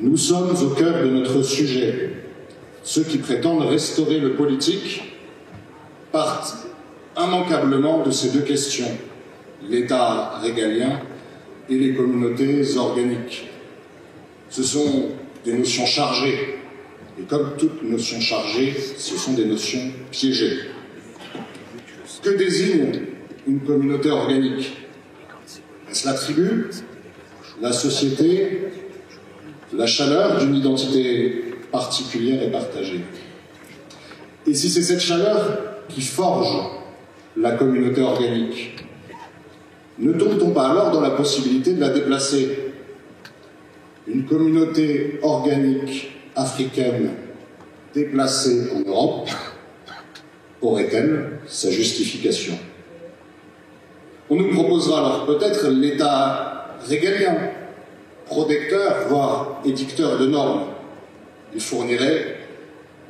Nous sommes au cœur de notre sujet. Ceux qui prétendent restaurer le politique partent immanquablement de ces deux questions, l'État régalien et les communautés organiques. Ce sont des notions chargées, et comme toute notion chargée, ce sont des notions piégées. Que désigne une communauté organique? Est-ce la tribu, la société, la chaleur d'une identité particulière et partagée? Et si c'est cette chaleur qui forge la communauté organique, ne tombe-t-on pas alors dans la possibilité de la déplacer? Une communauté organique africaine déplacée en Europe aurait-elle sa justification? On nous proposera alors peut-être l'État régalien, protecteur, voire édicteur de normes. Il fournirait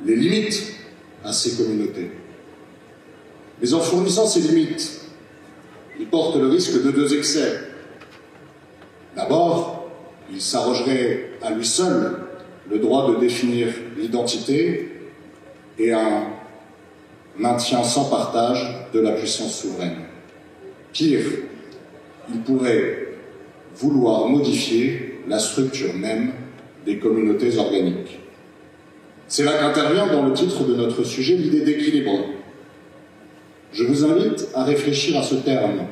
les limites à ces communautés. Mais en fournissant ces limites, il porte le risque de deux excès. D'abord, il s'arrogerait à lui seul le droit de définir l'identité et un maintien sans partage de la puissance souveraine. Pire, il pourrait vouloir modifier la structure même des communautés organiques. C'est là qu'intervient dans le titre de notre sujet l'idée d'équilibre. Je vous invite à réfléchir à ce terme.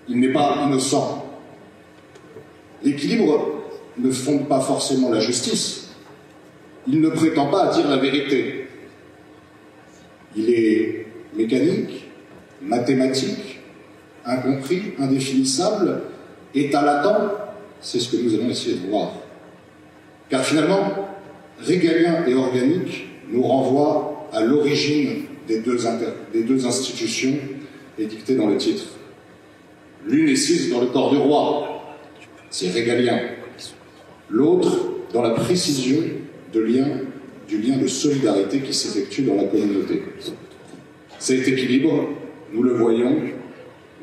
Il n'est pas innocent. L'équilibre ne fonde pas forcément la justice. Il ne prétend pas à dire la vérité. Il est mécanique, mathématique, incompris, indéfinissable, état latent. C'est ce que nous allons essayer de voir. Car finalement, régalien et organique nous renvoient à l'origine des deux institutions édictées dans le titre. L'une est sise dans le corps du roi, c'est régalien. L'autre, dans la précision du lien de solidarité qui s'effectue dans la communauté. Cet équilibre, nous le voyons,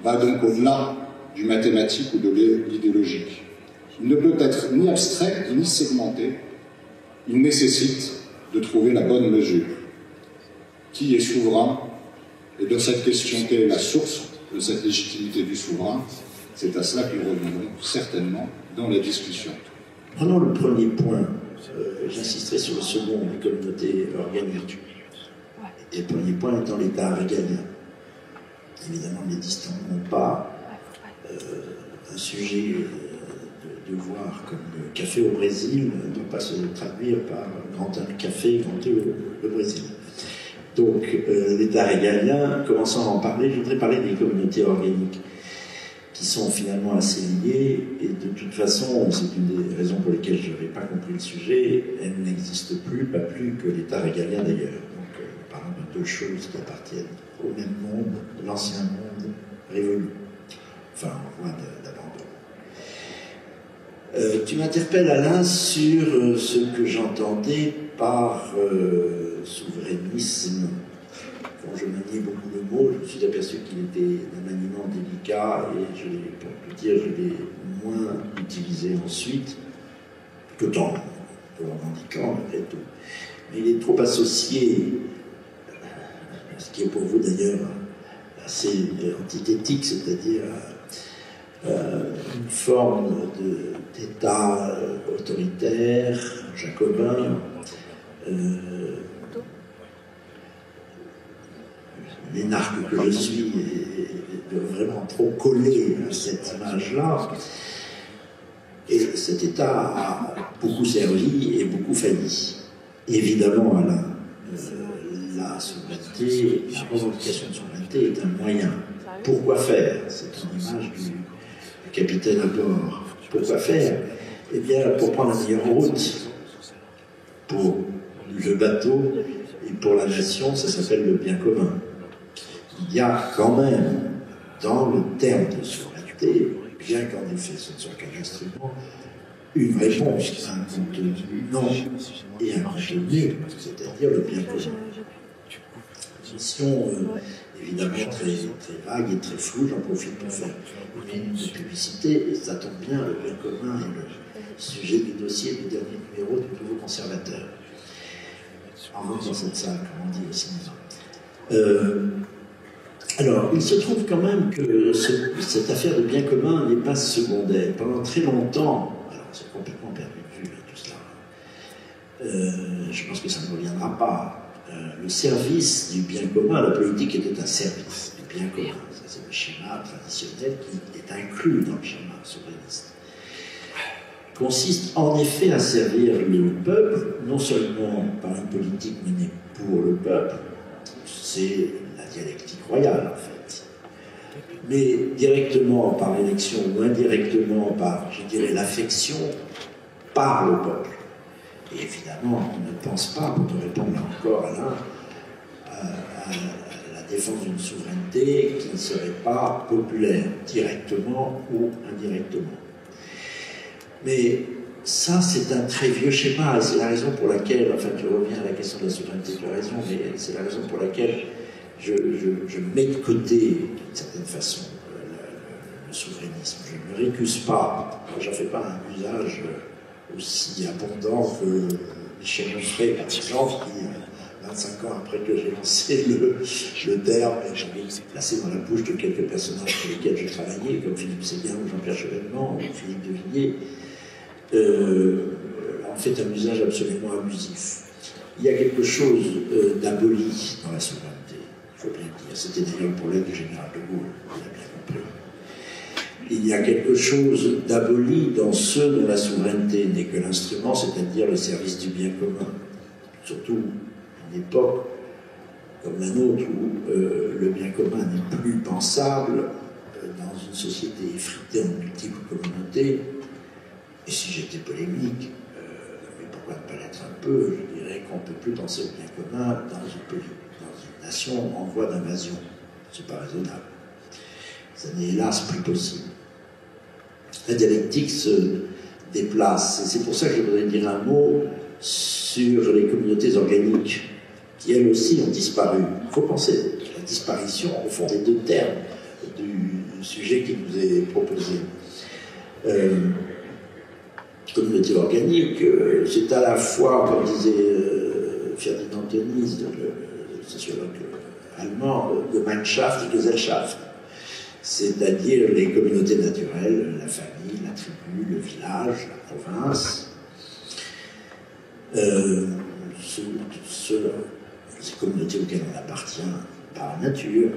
va donc au-delà du mathématique ou de l'idéologique. Il ne peut être ni abstrait ni segmenté. Il nécessite de trouver la bonne mesure. Qui est souverain? Et de cette question, quelle est la source de cette légitimité du souverain? C'est à cela que nous reviendrons certainement dans la discussion. Prenons le premier point. J'insisterai sur le second, les communautés organiques. Et le premier point étant l'État régalien. Évidemment, ne les distinguons pas. Un sujet de voir comme le café au Brésil ne doit pas se traduire par grand café, grand thé au Brésil. Donc, l'État régalien, commençant à en parler, je voudrais parler des communautés organiques, qui sont finalement assez liées, et de toute façon, c'est une des raisons pour lesquelles je n'avais pas compris le sujet, elles n'existent plus, pas plus que l'État régalien d'ailleurs. Donc, nous parlons de deux choses qui appartiennent au même monde, l'ancien monde révolu, enfin, en voie d'abandon. Tu m'interpelles, Alain, sur ce que j'entendais par souverainisme. Quand je maniais beaucoup de mots, je me suis aperçu qu'il était d'un maniement délicat et pour tout dire, je l'ai moins utilisé ensuite, tout en le revendiquant, malgré tout. Mais il est trop associé, ce qui est pour vous d'ailleurs assez antithétique, c'est-à-dire une forme d'État autoritaire, jacobin, l'énarque que je suis est vraiment trop collé à cette image-là. Et cet État a beaucoup servi et beaucoup failli. Évidemment, Alain, la souveraineté, la revendication de souveraineté est un moyen. Pourquoi faire? C'est une image du capitaine à bord. Pourquoi faire? Eh bien, pour prendre la meilleure route pour le bateau et pour la nation, ça s'appelle le bien commun. Il y a quand même, dans le terme de souveraineté, bien qu'en effet ce ne soit qu'un instrument, une réponse, un contenu non et un contenu, c'est-à-dire le bien commun. Mission évidemment très vague et très floue, j'en profite pour faire une minute de publicité, et ça tombe bien, le bien commun est le sujet du dossier du dernier numéro conservateur. En route dans cette salle, comme on dit au cinéma. Alors, il se trouve quand même que cette affaire de bien commun n'est pas secondaire. Pendant très longtemps, alors c'est complètement perdu de vue tout cela, je pense que ça ne reviendra pas. Le service du bien commun, la politique était un service du bien commun. Ça, c'est le schéma traditionnel qui est inclus dans le schéma souverainiste. Consiste en effet à servir le peuple, non seulement par une politique menée pour le peuple, c'est la dialectique royale en fait, mais directement par l'élection ou indirectement par, je dirais, l'affection par le peuple. Et évidemment, on ne pense pas, pour te répondre là encore, Alain, à la défense d'une souveraineté qui ne serait pas populaire, directement ou indirectement. Mais ça, c'est un très vieux schéma, et c'est la raison pour laquelle, enfin, tu reviens à la question de la souveraineté, tu as raison, mais c'est la raison pour laquelle je mets de côté, d'une certaine façon, le souverainisme. Je ne me récuse pas, j'en fais pas un usage aussi abondant que Michel Onfray, par exemple, qui, 25 ans après que j'ai lancé le terme, j'avais placé dans la bouche de quelques personnages pour lesquels je travaillais, comme Philippe Séguin ou Jean-Pierre Chevènement ou Philippe de Villiers, en fait un usage absolument abusif. Il y a quelque chose d'aboli dans la souveraineté, il faut bien le dire. C'était d'ailleurs le problème du général de Gaulle, on l'a bien compris. Il y a quelque chose d'aboli dans ceux dont la souveraineté n'est que l'instrument, c'est-à-dire le service du bien commun. Surtout à une époque comme la nôtre où le bien commun n'est plus pensable dans une société effritée en multiples communautés. Et si j'étais polémique, mais pourquoi ne pas l'être un peu, je dirais qu'on ne peut plus penser au bien commun dans une nation en voie d'invasion. Ce n'est pas raisonnable. Ça n'est hélas plus possible. La dialectique se déplace. Et c'est pour ça que je voudrais dire un mot sur les communautés organiques, qui elles aussi ont disparu. Il faut penser à la disparition, au fond, des deux termes du sujet qui nous est proposé. Communauté organique, c'est à la fois, comme disait Ferdinand Tönnies, le sociologue allemand, Gemeinschaft et Gesellschaft, c'est-à-dire les communautés naturelles, la famille, la tribu, le village, la province. Ces communautés auxquelles on appartient par nature,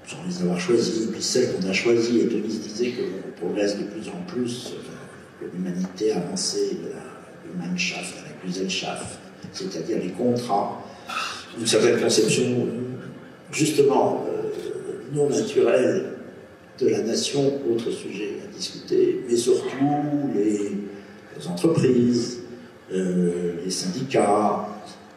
sans les avoir choisies, et puis celles qu'on a choisies, et Tönnies disait qu'on progresse de plus en plus, que l'humanité avançait de la Gemeinschaft à la Gesellschaft, c'est-à-dire les contrats, une certaine conception justement non naturelle de la nation, autre sujet à discuter, mais surtout les entreprises, les syndicats,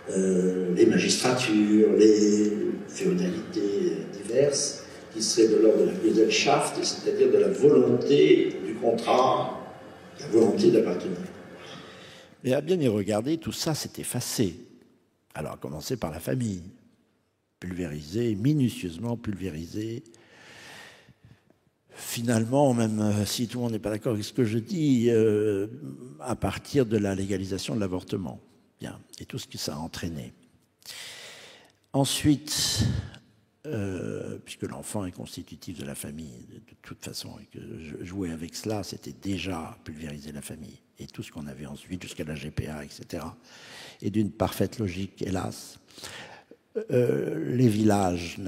les magistratures, les féodalités diverses, qui seraient de l'ordre de la Gesellschaft, c'est-à-dire de la volonté du contrat, la volonté d'appartenir. Mais à bien y regarder, tout ça s'est effacé. Alors, à commencer par la famille, pulvérisée, minutieusement pulvérisée. Finalement, même si tout le monde n'est pas d'accord avec ce que je dis, à partir de la légalisation de l'avortement. Bien, et tout ce que ça a entraîné. Ensuite, puisque l'enfant est constitutif de la famille, de toute façon, et que jouer avec cela, c'était déjà pulvériser la famille. Et tout ce qu'on avait ensuite, jusqu'à la GPA, etc. Et d'une parfaite logique, hélas. Les villages,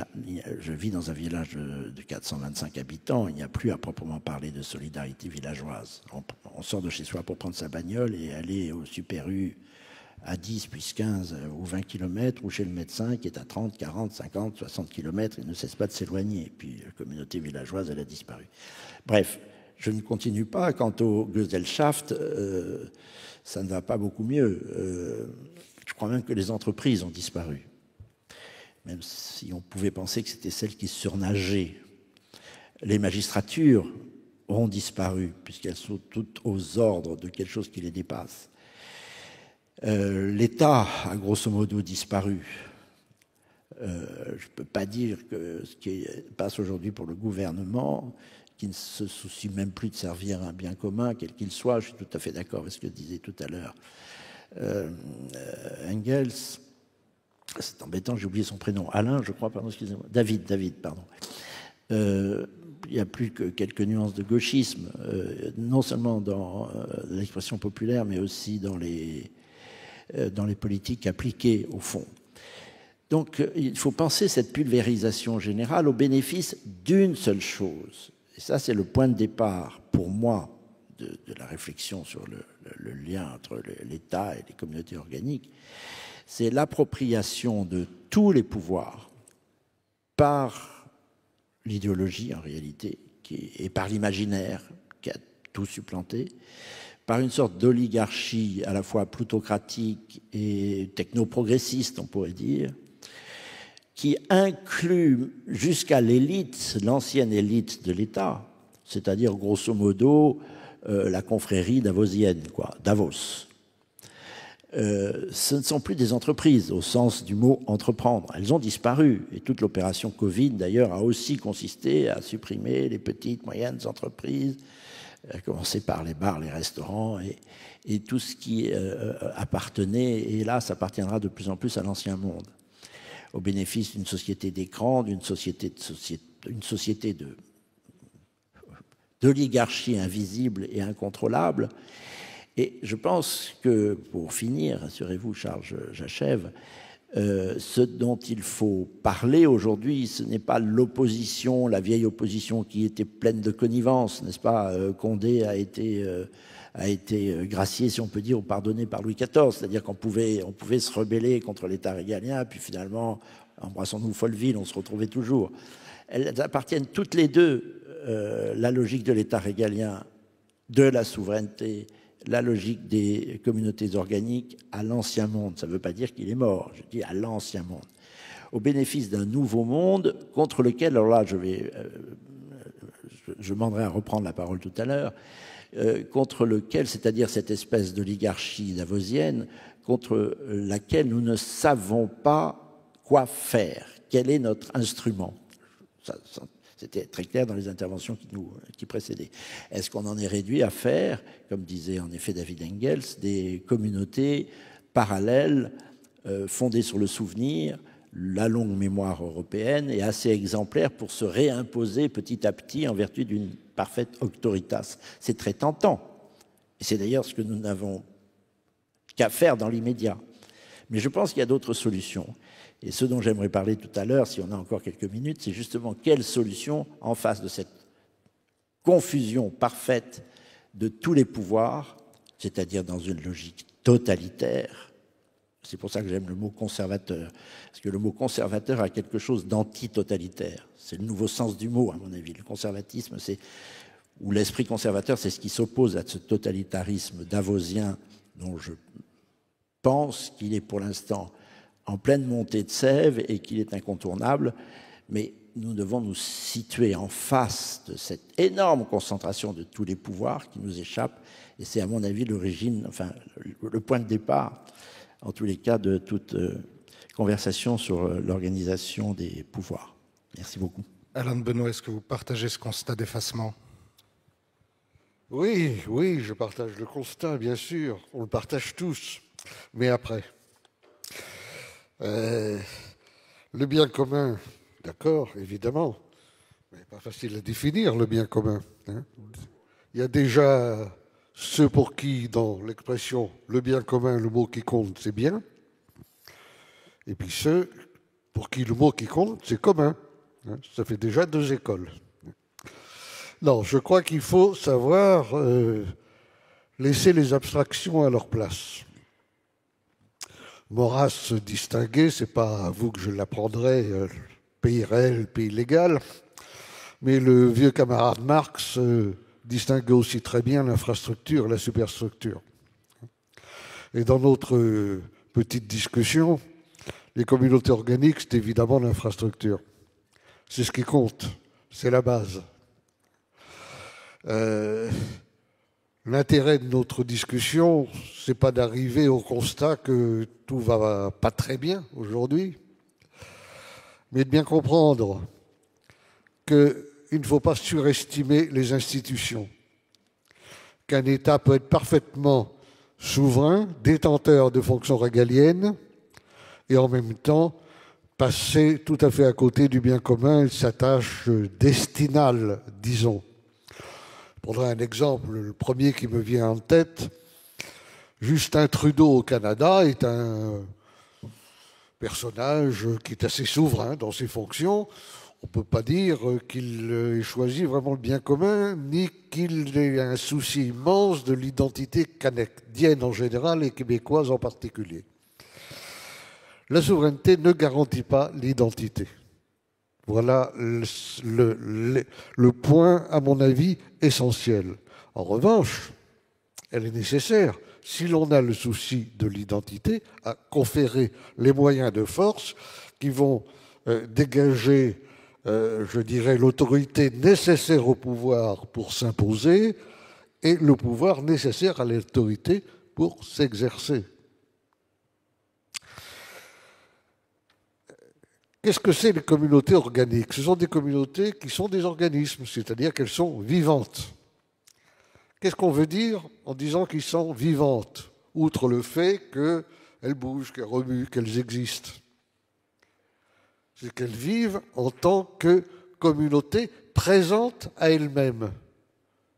je vis dans un village de 425 habitants, il n'y a plus à proprement parler de solidarité villageoise. On sort de chez soi pour prendre sa bagnole et aller au Super U à 10, puis 15 ou 20 km, ou chez le médecin qui est à 30, 40, 50, 60 km et ne cesse pas de s'éloigner. Et puis la communauté villageoise, elle a disparu. Bref, je ne continue pas. Quant au Gesellschaft, ça ne va pas beaucoup mieux. Je crois même que les entreprises ont disparu. Même si on pouvait penser que c'était celles qui surnageaient. Les magistratures ont disparu, puisqu'elles sont toutes aux ordres de quelque chose qui les dépasse. L'État a grosso modo disparu. Je ne peux pas dire que ce qui passe aujourd'hui pour le gouvernement, qui ne se soucie même plus de servir un bien commun, quel qu'il soit, je suis tout à fait d'accord avec ce que disait tout à l'heure Engels, c'est embêtant, j'ai oublié son prénom, Alain, je crois, pardon, excusez-moi, David, pardon. Il n'y a plus que quelques nuances de gauchisme, non seulement dans l'expression populaire, mais aussi dans les politiques appliquées au fond. Donc il faut penser cette pulvérisation générale au bénéfice d'une seule chose. Et ça, c'est le point de départ, pour moi, de la réflexion sur le lien entre l'État et les communautés organiques. C'est l'appropriation de tous les pouvoirs par l'idéologie, en réalité, et par l'imaginaire, qui a tout supplanté, par une sorte d'oligarchie à la fois plutocratique et technoprogressiste, on pourrait dire, qui inclut jusqu'à l'élite, l'ancienne élite de l'État, c'est-à-dire grosso modo la confrérie davosienne, quoi, Davos. Ce ne sont plus des entreprises au sens du mot entreprendre. Elles ont disparu. Et toute l'opération Covid, d'ailleurs, a aussi consisté à supprimer les petites, moyennes entreprises, à commencer par les bars, les restaurants et tout ce qui appartenait, et là, ça appartiendra de plus en plus à l'ancien monde, au bénéfice d'une société d'écran, d'une société d'oligarchie invisible et incontrôlable. Et je pense que, pour finir, rassurez-vous, Charles, j'achève, ce dont il faut parler aujourd'hui, ce n'est pas l'opposition, la vieille opposition qui était pleine de connivence, n'est-ce pas? Condé a été gracié, si on peut dire, ou pardonné par Louis XIV, c'est-à-dire qu'on pouvait se rebeller contre l'État régalien, puis finalement, embrassons-nous Folleville, on se retrouvait toujours. Elles appartiennent toutes les deux, la logique de l'État régalien, de la souveraineté, la logique des communautés organiques à l'ancien monde. Ça ne veut pas dire qu'il est mort, je dis à l'ancien monde. Au bénéfice d'un nouveau monde contre lequel, alors là, je demanderai à reprendre la parole tout à l'heure, contre lequel, c'est-à-dire cette espèce d'oligarchie davosienne, contre laquelle nous ne savons pas quoi faire. Quel est notre instrument? C'était très clair dans les interventions qui précédaient. Est-ce qu'on en est réduit à faire, comme disait en effet David Engels, des communautés parallèles fondées sur le souvenir, la longue mémoire européenne et assez exemplaires pour se réimposer petit à petit en vertu d'une parfaite auctoritas? C'est très tentant. Et c'est d'ailleurs ce que nous n'avons qu'à faire dans l'immédiat. Mais je pense qu'il y a d'autres solutions. Et ce dont j'aimerais parler tout à l'heure, si on a encore quelques minutes, c'est justement quelle solution en face de cette confusion parfaite de tous les pouvoirs, c'est-à-dire dans une logique totalitaire. C'est pour ça que j'aime le mot conservateur, parce que le mot conservateur a quelque chose d'anti-totalitaire. C'est le nouveau sens du mot, à mon avis. Le conservatisme, ou l'esprit conservateur, c'est ce qui s'oppose à ce totalitarisme davosien dont je pense qu'il est pour l'instant en pleine montée de sève et qu'il est incontournable, mais nous devons nous situer en face de cette énorme concentration de tous les pouvoirs qui nous échappent, et c'est à mon avis l'origine, enfin le point de départ, en tous les cas, de toute conversation sur l'organisation des pouvoirs. Merci beaucoup. Alain de Benoît, est-ce que vous partagez ce constat d'effacement? Oui, je partage le constat, bien sûr, on le partage tous, mais après... le bien commun, d'accord, évidemment, mais pas facile à définir, le bien commun. Hein. Il y a déjà ceux pour qui, dans l'expression le bien commun, le mot qui compte, c'est bien, et puis ceux pour qui le mot qui compte, c'est commun. Hein. Ça fait déjà deux écoles. Non, je crois qu'il faut savoir laisser les abstractions à leur place. Maurras se distinguait, c'est pas à vous que je l'apprendrai, pays réel, pays légal, mais le vieux camarade Marx distinguait aussi très bien l'infrastructure et la superstructure. Et dans notre petite discussion, les communautés organiques, c'est évidemment l'infrastructure. C'est ce qui compte, c'est la base. L'intérêt de notre discussion, c'est pas d'arriver au constat que tout va pas très bien aujourd'hui, mais de bien comprendre qu'il ne faut pas surestimer les institutions, qu'un État peut être parfaitement souverain, détenteur de fonctions régaliennes, et en même temps passer tout à fait à côté du bien commun et de sa tâche destinale, disons. Je prendrai un exemple, le premier qui me vient en tête. Justin Trudeau au Canada est un personnage qui est assez souverain dans ses fonctions. On ne peut pas dire qu'il ait choisi vraiment le bien commun, ni qu'il ait un souci immense de l'identité canadienne en général et québécoise en particulier. La souveraineté ne garantit pas l'identité. Voilà le point, à mon avis, essentiel. En revanche, elle est nécessaire, si l'on a le souci de l'identité, à conférer les moyens de force qui vont dégager, je dirais, l'autorité nécessaire au pouvoir pour s'imposer et le pouvoir nécessaire à l'autorité pour s'exercer. Qu'est-ce que c'est les communautés organiques? Ce sont des communautés qui sont des organismes, c'est-à-dire qu'elles sont vivantes. Qu'est-ce qu'on veut dire en disant qu'elles sont vivantes, outre le fait qu'elles bougent, qu'elles remuent, qu'elles existent? C'est qu'elles vivent en tant que communauté présente à elles-mêmes,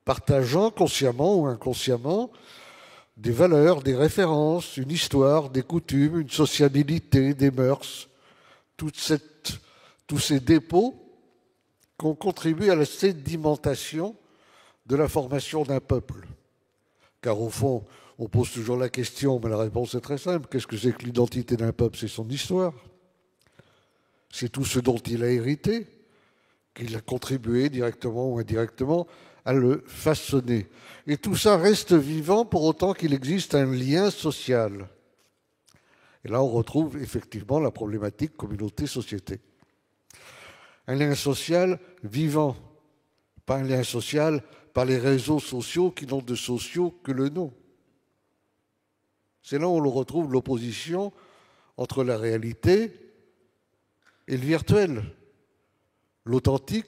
partageant consciemment ou inconsciemment des valeurs, des références, une histoire, des coutumes, une sociabilité, des mœurs, tous ces dépôts qui ont contribué à la sédimentation de la formation d'un peuple. Car au fond, on pose toujours la question, mais la réponse est très simple. Qu'est-ce que c'est que l'identité d'un peuple? C'est son histoire. C'est tout ce dont il a hérité, qu'il a contribué directement ou indirectement à le façonner. Et tout ça reste vivant pour autant qu'il existe un lien social. Et là, on retrouve effectivement la problématique communauté-société. Un lien social vivant, pas un lien social par les réseaux sociaux qui n'ont de sociaux que le nom. C'est là où on retrouve l'opposition entre la réalité et le virtuel, l'authentique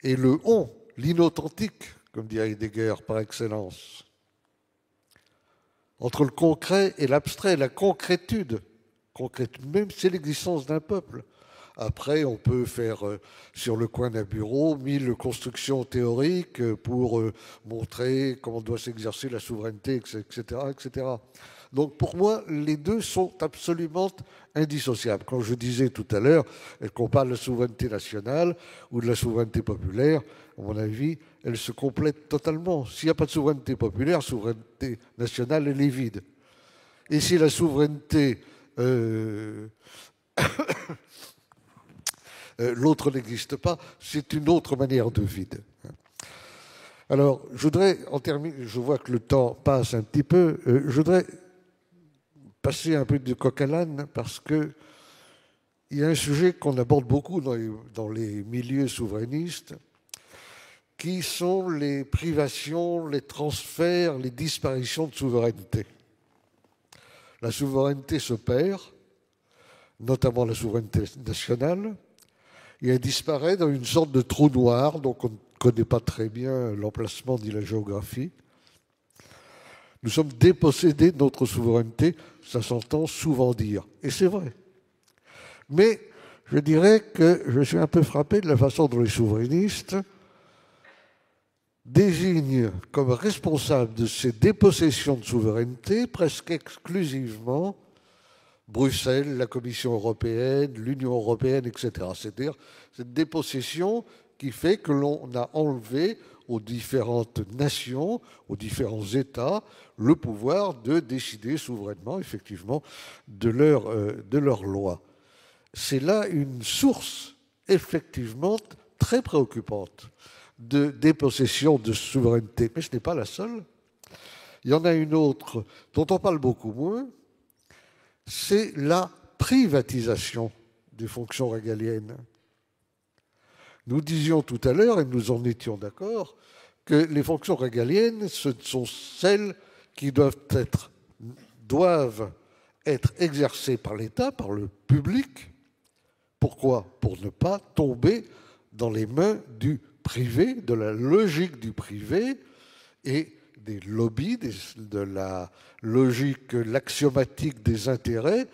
et le on, l'inauthentique, comme dit Heidegger par excellence. Entre le concret et l'abstrait, la concrétude. Concrétude même, c'est l'existence d'un peuple. Après, on peut faire sur le coin d'un bureau 1000 constructions théoriques pour montrer comment doit s'exercer la souveraineté, etc., etc. Donc pour moi, les deux sont absolument indissociables. Quand je disais tout à l'heure qu'on parle de la souveraineté nationale ou de la souveraineté populaire, à mon avis, elles se complètent totalement. S'il n'y a pas de souveraineté populaire, souveraineté nationale, elle est vide. Et si la souveraineté... l'autre n'existe pas, c'est une autre manière de vide. Alors, je voudrais en terminer, je vois que le temps passe un petit peu, je voudrais passer un peu de coq à l'âne parce qu'il y a un sujet qu'on aborde beaucoup dans les milieux souverainistes, qui sont les privations, les transferts, les disparitions de souveraineté. La souveraineté se perd, notamment la souveraineté nationale, et elle disparaît dans une sorte de trou noir, donc on ne connaît pas très bien l'emplacement ni la géographie. Nous sommes dépossédés de notre souveraineté, ça s'entend souvent dire, et c'est vrai. Mais je dirais que je suis un peu frappé de la façon dont les souverainistes désignent comme responsable de ces dépossessions de souveraineté presque exclusivement Bruxelles, la Commission européenne, l'Union européenne, etc. C'est-à-dire cette dépossession qui fait que l'on a enlevé aux différentes nations, aux différents États, le pouvoir de décider souverainement, effectivement, de leurs lois. C'est là une source, effectivement, très préoccupante de dépossession de souveraineté. Mais ce n'est pas la seule. Il y en a une autre dont on parle beaucoup moins, c'est la privatisation des fonctions régaliennes. Nous disions tout à l'heure, et nous en étions d'accord, que les fonctions régaliennes, ce sont celles qui doivent être exercées par l'État, par le public. Pourquoi? Pour ne pas tomber dans les mains du privé, de la logique du privé, et des lobbies, de la logique, l'axiomatique des intérêts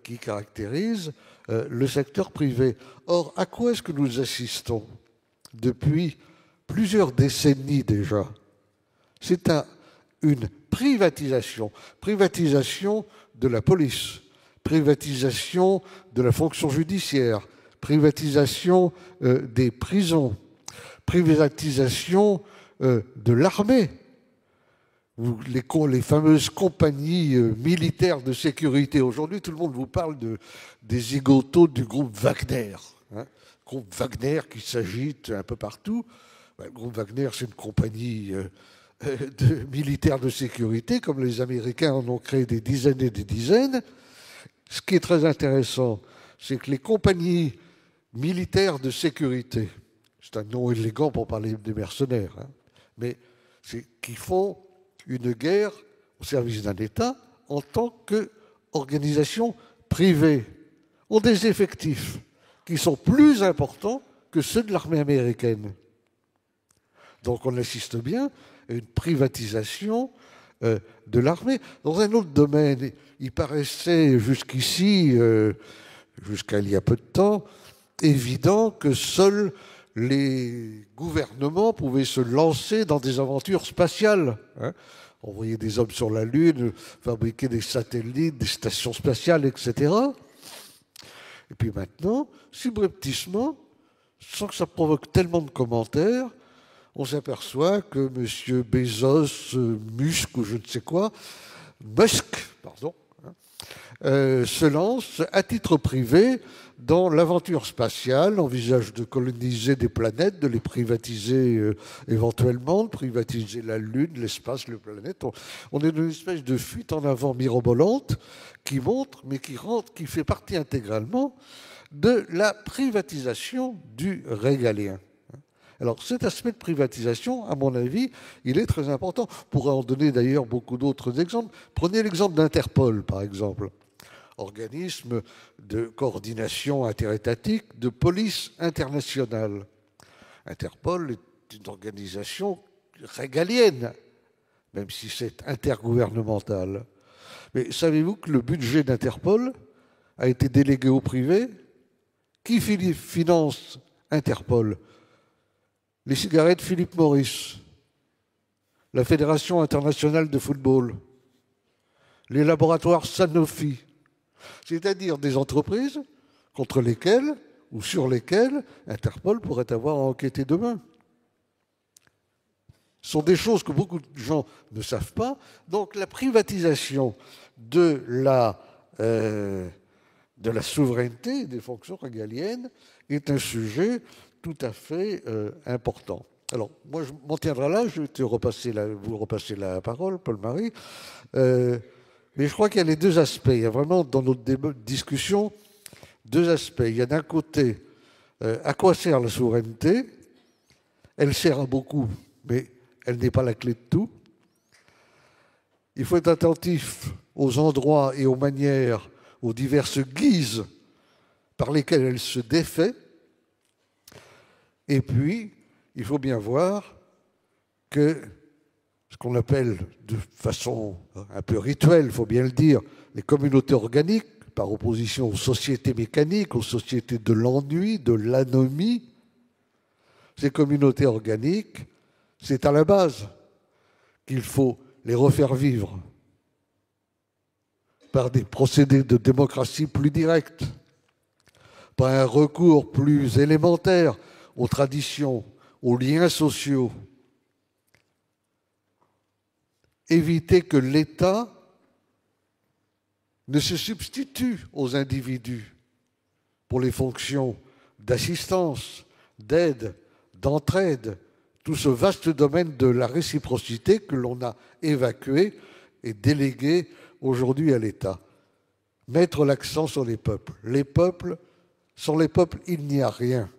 qui caractérise le secteur privé. Or, à quoi est-ce que nous assistons depuis plusieurs décennies déjà? C'est à une privatisation de la police, privatisation de la fonction judiciaire, privatisation des prisons, privatisation de l'armée. Les fameuses compagnies militaires de sécurité. Aujourd'hui, tout le monde vous parle des zigotos du groupe Wagner. Groupe Wagner qui s'agite un peu partout. Le groupe Wagner, c'est une compagnie militaire de sécurité, comme les Américains en ont créé des dizaines et des dizaines. Ce qui est très intéressant, c'est que les compagnies militaires de sécurité, c'est un nom élégant pour parler des mercenaires, mais c'est qui font une guerre au service d'un État en tant qu'organisation privée, ont des effectifs qui sont plus importants que ceux de l'armée américaine. Donc on assiste bien à une privatisation de l'armée. Dans un autre domaine, il paraissait jusqu'ici, jusqu'à il y a peu de temps, évident que seuls les gouvernements pouvaient se lancer dans des aventures spatiales. Envoyer des hommes sur la Lune, fabriquer des satellites, des stations spatiales, etc. Et puis maintenant, subrepticement, sans que ça provoque tellement de commentaires, on s'aperçoit que M. Bezos, Musk ou je ne sais quoi, se lance à titre privé dans l'aventure spatiale, envisage de coloniser des planètes, de les privatiser éventuellement, de privatiser la Lune, l'espace, les planètes. On est dans une espèce de fuite en avant mirobolante qui montre, mais qui fait partie intégralement de la privatisation du régalien. Alors cet aspect de privatisation, à mon avis, il est très important. On pourrait en donner d'ailleurs beaucoup d'autres exemples. Prenez l'exemple d'Interpol, par exemple. Organisme de coordination interétatique de police internationale. Interpol est une organisation régalienne, même si c'est intergouvernemental. Mais savez-vous que le budget d'Interpol a été délégué au privé? Qui finance Interpol? Les cigarettes Philip Morris, la Fédération internationale de football, les laboratoires Sanofi, c'est-à-dire des entreprises contre lesquelles ou sur lesquelles Interpol pourrait avoir à enquêter demain. Ce sont des choses que beaucoup de gens ne savent pas. Donc la privatisation de la souveraineté des fonctions régaliennes est un sujet tout à fait important. Alors, moi, je m'en tiendrai là, je vais vous repasser la parole, Paul-Marie. Mais je crois qu'il y a les deux aspects. Il y a vraiment, dans notre discussion, deux aspects. Il y a d'un côté, à quoi sert la souveraineté? Elle sert à beaucoup, mais elle n'est pas la clé de tout. Il faut être attentif aux endroits et aux manières, aux diverses guises par lesquelles elle se défait. Et puis, il faut bien voir que ce qu'on appelle de façon un peu rituelle, il faut bien le dire, les communautés organiques, par opposition aux sociétés mécaniques, aux sociétés de l'ennui, de l'anomie, ces communautés organiques, c'est à la base qu'il faut les refaire vivre par des procédés de démocratie plus directs, par un recours plus élémentaire aux traditions, aux liens sociaux. Éviter que l'État ne se substitue aux individus pour les fonctions d'assistance, d'aide, d'entraide, tout ce vaste domaine de la réciprocité que l'on a évacué et délégué aujourd'hui à l'État. Mettre l'accent sur les peuples. Les peuples, sans les peuples, il n'y a rien.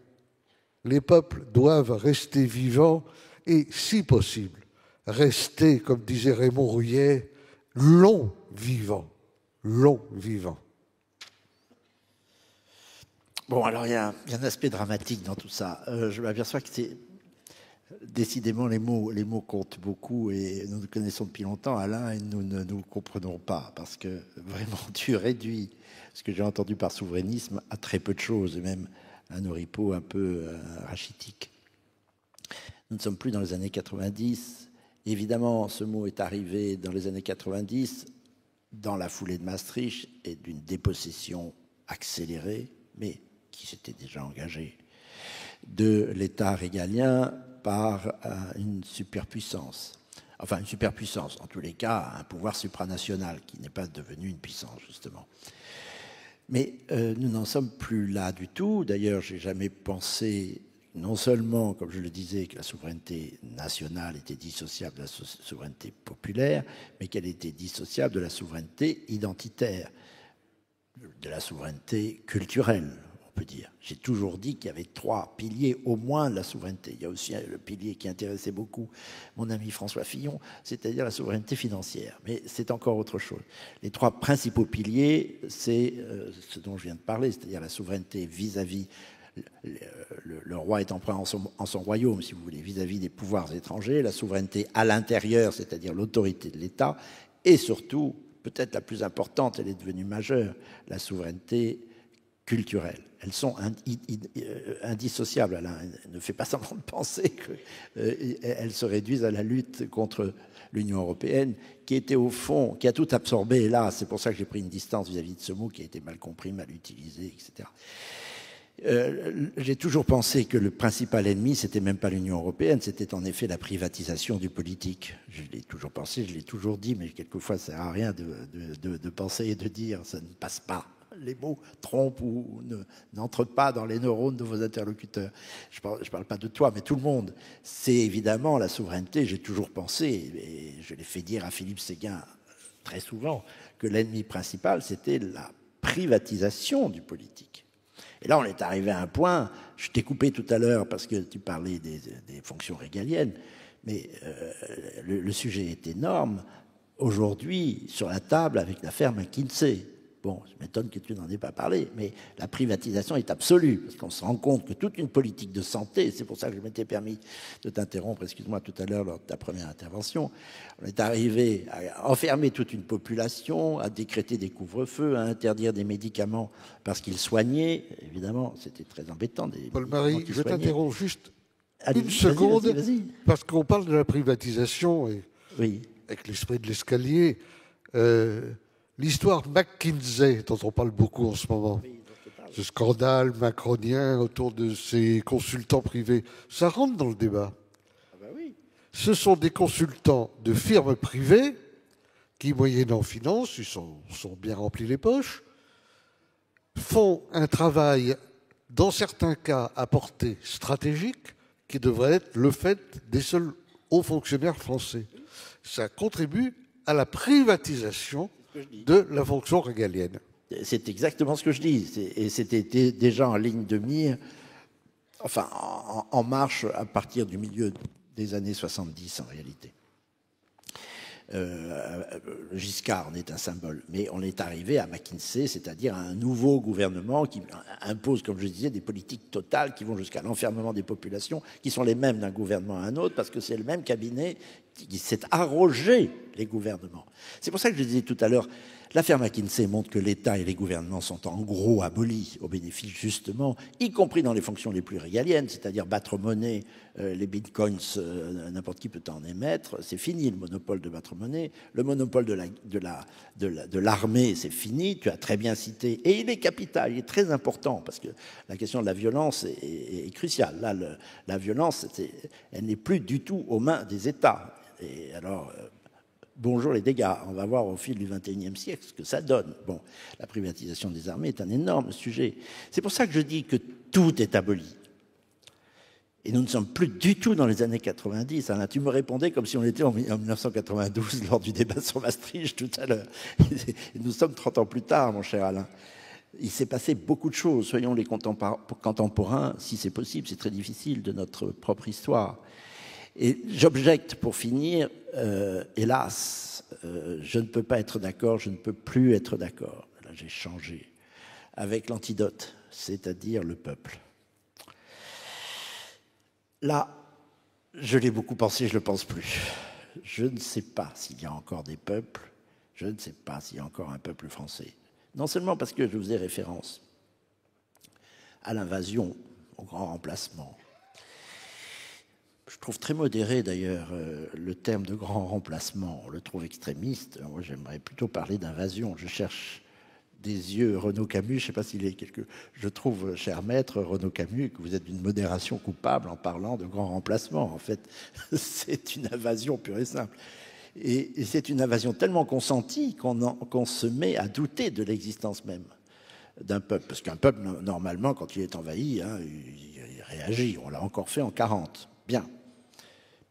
Les peuples doivent rester vivants et, si possible, rester, comme disait Raymond Rouillet, long vivants. Long vivants. Bon, alors il y a un aspect dramatique dans tout ça. Je m'aperçois que Décidément, les mots comptent beaucoup et nous nous connaissons depuis longtemps, Alain, et nous ne nous comprenons pas parce que vraiment tu réduis ce que j'ai entendu par souverainisme à très peu de choses, et même un oripeau un peu rachitique. Nous ne sommes plus dans les années 90. Évidemment, ce mot est arrivé dans les années 90 dans la foulée de Maastricht et d'une dépossession accélérée, mais qui s'était déjà engagée, de l'État régalien par une superpuissance. Enfin, une superpuissance, en tous les cas, un pouvoir supranational qui n'est pas devenu une puissance, justement. Mais nous n'en sommes plus là du tout. D'ailleurs, j'ai jamais pensé, non seulement, comme je le disais, que la souveraineté nationale était dissociable de la souveraineté populaire, mais qu'elle était dissociable de la souveraineté identitaire, de la souveraineté culturelle, on peut dire. J'ai toujours dit qu'il y avait 3 piliers au moins de la souveraineté. Il y a aussi le pilier qui intéressait beaucoup mon ami François Fillon, c'est-à-dire la souveraineté financière. Mais c'est encore autre chose. Les 3 principaux piliers, c'est ce dont je viens de parler, c'est-à-dire la souveraineté vis-à-vis le roi est empereur en son royaume, si vous voulez, vis-à-vis des pouvoirs étrangers, la souveraineté à l'intérieur, c'est-à-dire l'autorité de l'État, et surtout, peut-être la plus importante, elle est devenue majeure, la souveraineté culturelle. Elles sont indissociables, Alain. Ne fais pas semblant de penser qu'elles se réduisent à la lutte contre l'Union européenne, qui était au fond, qui a tout absorbé, et là, c'est pour ça que j'ai pris une distance vis-à-vis de ce mot qui a été mal compris, mal utilisé, etc. J'ai toujours pensé que le principal ennemi, c'était même pas l'Union européenne, c'était en effet la privatisation du politique. Je l'ai toujours pensé, je l'ai toujours dit, mais quelquefois ça ne sert à rien de penser et de dire, ça ne passe pas. Les mots trompent ou n'entrent pas dans les neurones de vos interlocuteurs. Je parle pas de toi, mais tout le monde. C'est évidemment la souveraineté. J'ai toujours pensé, et je l'ai fait dire à Philippe Séguin très souvent, que l'ennemi principal, c'était la privatisation du politique. Et là, on est arrivé à un point, je t'ai coupé tout à l'heure parce que tu parlais des fonctions régaliennes, mais le sujet est énorme. Aujourd'hui, sur la table, avec l'affaire McKinsey, bon, je m'étonne que tu n'en aies pas parlé, mais la privatisation est absolue, parce qu'on se rend compte que toute une politique de santé, c'est pour ça que je m'étais permis de t'interrompre, excuse-moi, tout à l'heure, lors de ta première intervention, on est arrivé à enfermer toute une population, à décréter des couvre-feux, à interdire des médicaments parce qu'ils soignaient, évidemment, c'était très embêtant. Paul-Marie, je t'interromps juste une seconde, vas-y. Parce qu'on parle de la privatisation, et oui, avec l'esprit de l'escalier, l'histoire McKinsey, dont on parle beaucoup en ce moment, ce scandale macronien autour de ces consultants privés, ça rentre dans le débat. Ah ben oui. Ce sont des consultants de firmes privées qui, moyennant finance, ils sont bien remplis les poches, font un travail, dans certains cas, à portée stratégique, qui devrait être le fait des seuls hauts fonctionnaires français. Ça contribue à la privatisation de la fonction régalienne. C'est exactement ce que je dis. Et c'était déjà en ligne de mire, enfin en marche à partir du milieu des années 70 en réalité. Giscard en est un symbole, mais on est arrivé à McKinsey, c'est-à-dire à un nouveau gouvernement qui impose, comme je disais, des politiques totales qui vont jusqu'à l'enfermement des populations, qui sont les mêmes d'un gouvernement à un autre, parce que c'est le même cabinet qui s'est arrogé les gouvernements. C'est pour ça que je disais tout à l'heure, l'affaire McKinsey montre que l'État et les gouvernements sont en gros abolis au bénéfice justement, y compris dans les fonctions les plus régaliennes, c'est-à-dire battre monnaie, les bitcoins, n'importe qui peut en émettre, c'est fini le monopole de battre monnaie, le monopole de l'armée, c'est fini, tu as très bien cité, et il est capital, il est très important, parce que la question de la violence est cruciale. Là, la violence, elle n'est plus du tout aux mains des États. Et alors, bonjour les dégâts, on va voir au fil du XXIe siècle ce que ça donne. Bon, la privatisation des armées est un énorme sujet. C'est pour ça que je dis que tout est aboli. Et nous ne sommes plus du tout dans les années 90. Alain, tu me répondais comme si on était en 1992 lors du débat sur Maastricht tout à l'heure. Nous sommes 30 ans plus tard, mon cher Alain. Il s'est passé beaucoup de choses. Soyons les contemporains, si c'est possible, c'est très difficile, de notre propre histoire. Et j'objecte, pour finir, hélas, je ne peux pas être d'accord, je ne peux plus être d'accord, là j'ai changé, avec l'antidote, c'est-à-dire le peuple. Là, Je l'ai beaucoup pensé, je ne le pense plus. Je ne sais pas s'il y a encore des peuples, je ne sais pas s'il y a encore un peuple français. Non seulement parce que je faisais référence à l'invasion, au grand remplacement. Je trouve très modéré d'ailleurs le terme de grand remplacement, on le trouve extrémiste. Moi j'aimerais plutôt parler d'invasion. Je cherche des yeux Renaud Camus, je ne sais pas s'il est quelque... Je trouve, cher maître Renaud Camus, que vous êtes d'une modération coupable en parlant de grand remplacement. En fait, c'est une invasion pure et simple. Et c'est une invasion tellement consentie qu'on se met à douter de l'existence même d'un peuple. Parce qu'un peuple, normalement, quand il est envahi, hein, il réagit. On l'a encore fait en 40. Bien.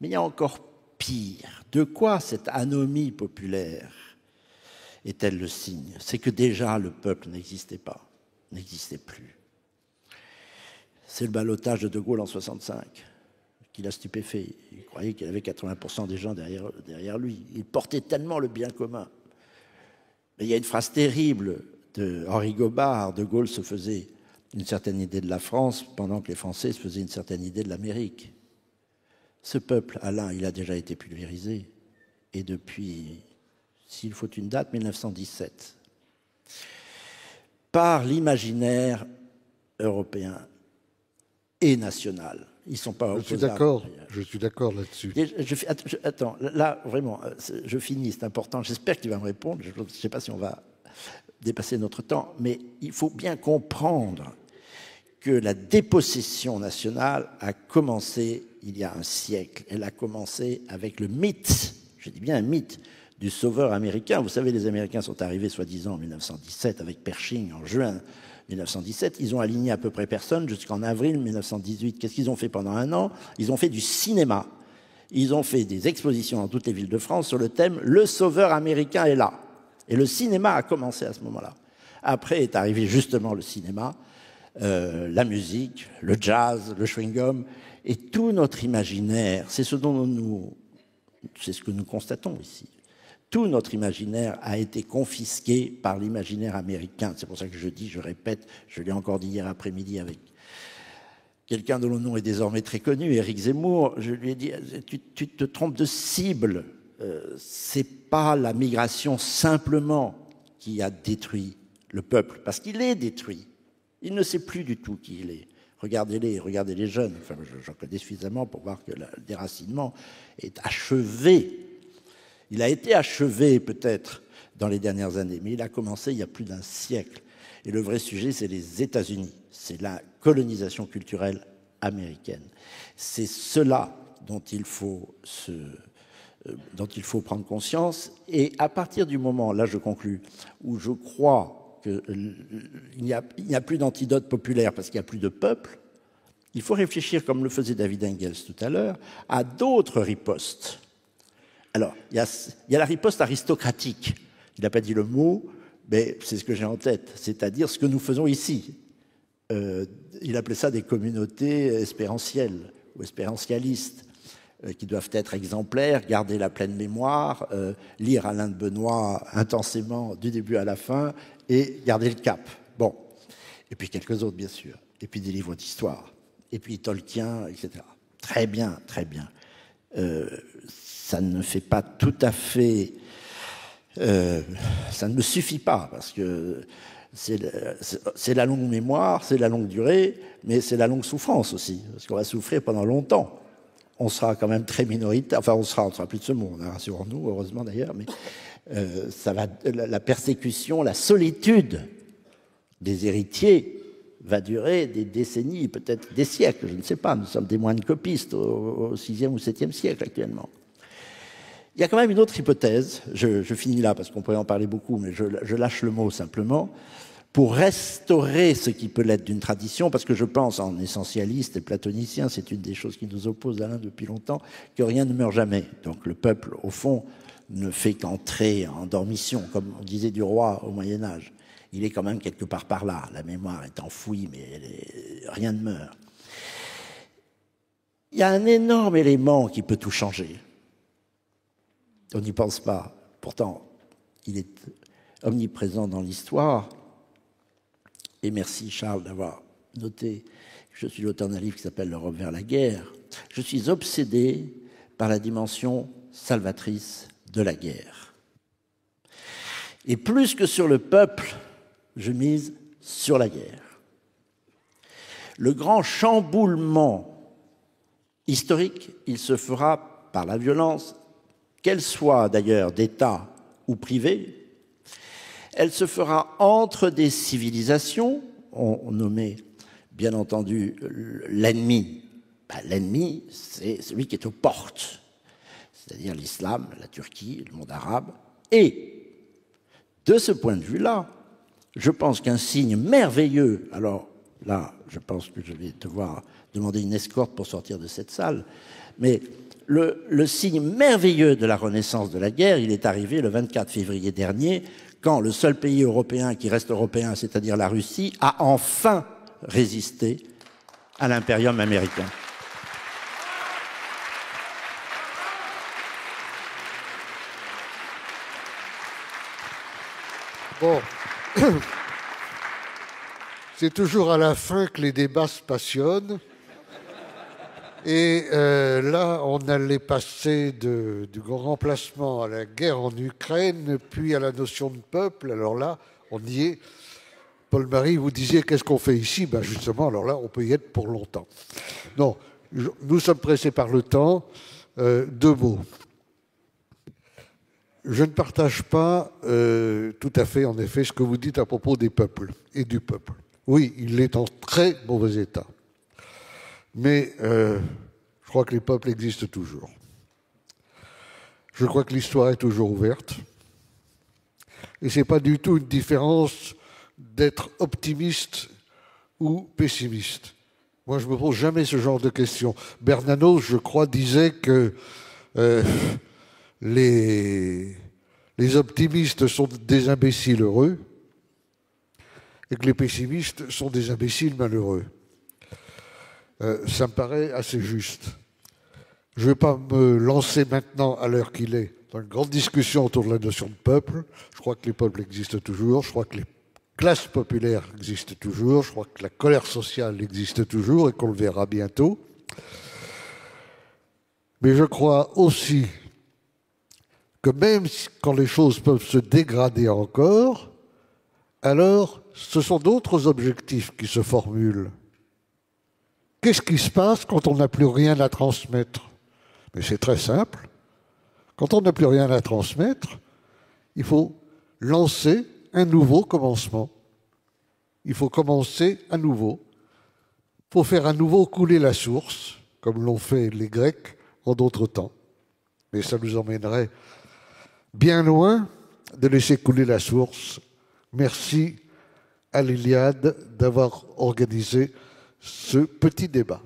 Mais il y a encore pire. De quoi cette anomie populaire est-elle le signe? C'est que déjà le peuple n'existait pas, n'existait plus. C'est le ballottage de De Gaulle en 65 qui l'a stupéfait. Il croyait qu'il avait 80% des gens derrière lui. Il portait tellement le bien commun. Mais il y a une phrase terrible de Henri Gobard. De Gaulle se faisait une certaine idée de la France pendant que les Français se faisaient une certaine idée de l'Amérique. Ce peuple, Alain, il a déjà été pulvérisé. Et depuis... s'il faut une date, 1917, par l'imaginaire européen et national. Ils ne sont pas opposables. Je suis d'accord là-dessus. Attends, là, vraiment, je finis, c'est important. J'espère que tu vas me répondre. Je ne sais pas si on va dépasser notre temps, mais il faut bien comprendre que la dépossession nationale a commencé il y a un siècle. Elle a commencé avec le mythe, je dis bien un mythe, du sauveur américain. Vous savez, les Américains sont arrivés soi-disant en 1917 avec Pershing en juin 1917. Ils ont aligné à peu près personne jusqu'en avril 1918. Qu'est-ce qu'ils ont fait pendant un an? Ils ont fait du cinéma. Ils ont fait des expositions dans toutes les villes de France sur le thème « Le sauveur américain est là ». Et le cinéma a commencé à ce moment-là. Après est arrivé justement le cinéma, la musique, le jazz, le chewing-gum, et tout notre imaginaire. C'est ce que nous constatons ici. Tout notre imaginaire a été confisqué par l'imaginaire américain. C'est pour ça que je dis, je répète, je l'ai encore dit hier après-midi avec quelqu'un dont le nom est désormais très connu, Éric Zemmour. Je lui ai dit, tu te trompes de cible. C'est pas la migration simplement qui a détruit le peuple, parce qu'il est détruit. Il ne sait plus du tout qui il est. Regardez les jeunes. Enfin, j'en connais suffisamment pour voir que le déracinement est achevé. Il a été achevé peut-être dans les dernières années, mais il a commencé il y a plus d'un siècle. Et le vrai sujet, c'est les États-Unis. C'est la colonisation culturelle américaine. C'est cela dont il faut prendre conscience. Et à partir du moment, là je conclus, où je crois qu'il n'y a plus d'antidote populaire parce qu'il n'y a plus de peuple, il faut réfléchir, comme le faisait David Engels tout à l'heure, à d'autres ripostes. Alors, il y a la riposte aristocratique. Il n'a pas dit le mot, mais c'est ce que j'ai en tête, c'est-à-dire ce que nous faisons ici. Il appelait ça des communautés espérantielles ou espérantialistes, qui doivent être exemplaires, garder la pleine mémoire, lire Alain de Benoît intensément du début à la fin et garder le cap. Bon. Et puis quelques autres, bien sûr. Et puis des livres d'histoire. Et puis Tolkien, etc. Très bien, très bien. Ça ne fait pas tout à fait... ça ne me suffit pas, parce que c'est la longue mémoire, c'est la longue durée, mais c'est la longue souffrance aussi, parce qu'on va souffrir pendant longtemps. On sera quand même très minoritaire, enfin on sera plus de ce monde, hein, rassurons-nous, heureusement d'ailleurs, mais la persécution, la solitude des héritiers va durer des décennies, peut-être des siècles, je ne sais pas, nous sommes des moines copistes au 6e ou 7e siècle actuellement. Il y a quand même une autre hypothèse, je finis là parce qu'on pourrait en parler beaucoup, mais je lâche le mot simplement, pour restaurer ce qui peut l'être d'une tradition, parce que je pense en essentialiste et platonicien, c'est une des choses qui nous oppose Alain depuis longtemps, que rien ne meurt jamais. Donc le peuple, au fond, ne fait qu'entrer en dormition, comme on disait du roi au Moyen-Âge. Il est quand même quelque part par là, la mémoire est enfouie, mais rien ne meurt. Il y a un énorme élément qui peut tout changer. On n'y pense pas. Pourtant, il est omniprésent dans l'histoire. Et merci Charles d'avoir noté je suis l'auteur d'un livre qui s'appelle L'Europe vers la guerre, je suis obsédé par la dimension salvatrice de la guerre. Et plus que sur le peuple, je mise sur la guerre. Le grand chamboulement historique, il se fera par la violence, qu'elle soit d'ailleurs d'État ou privée. Elle se fera entre des civilisations, on nommait bien entendu l'ennemi. L'ennemi, c'est celui qui est aux portes, c'est-à-dire l'islam, la Turquie, le monde arabe. Et de ce point de vue-là, je pense qu'un signe merveilleux, alors là, je pense que je vais devoir demander une escorte pour sortir de cette salle, mais le signe merveilleux de la renaissance de la guerre, il est arrivé le 24 février dernier, quand le seul pays européen qui reste européen, c'est-à-dire la Russie, a enfin résisté à l'impérium américain. Bon, c'est toujours à la fin que les débats se passionnent. Et là, on allait passer du grand remplacement à la guerre en Ukraine, puis à la notion de peuple. Alors là, on y est. Paul-Marie, vous disiez qu'est-ce qu'on fait ici? Ben justement, alors là, on peut y être pour longtemps. Non, nous sommes pressés par le temps. 2 mots. Je ne partage pas tout à fait, en effet, ce que vous dites à propos des peuples et du peuple. Oui, il est en très mauvais état. Mais je crois que les peuples existent toujours. Je crois que l'histoire est toujours ouverte. Et ce n'est pas du tout une différence d'être optimiste ou pessimiste. Moi, je ne me pose jamais ce genre de questions. Bernanos, je crois, disait que les optimistes sont des imbéciles heureux et que les pessimistes sont des imbéciles malheureux. Ça me paraît assez juste. Je ne vais pas me lancer maintenant, à l'heure qu'il est, dans une grande discussion autour de la notion de peuple. Je crois que les peuples existent toujours. Je crois que les classes populaires existent toujours. Je crois que la colère sociale existe toujours et qu'on le verra bientôt. Mais je crois aussi que même quand les choses peuvent se dégrader encore, alors ce sont d'autres objectifs qui se formulent. Qu'est-ce qui se passe quand on n'a plus rien à transmettre? Mais c'est très simple. Quand on n'a plus rien à transmettre, il faut lancer un nouveau commencement. Il faut commencer à nouveau. Il faut faire à nouveau couler la source, comme l'ont fait les Grecs en d'autres temps. Mais ça nous emmènerait bien loin de laisser couler la source. Merci à l'Iliade d'avoir organisé ce petit débat.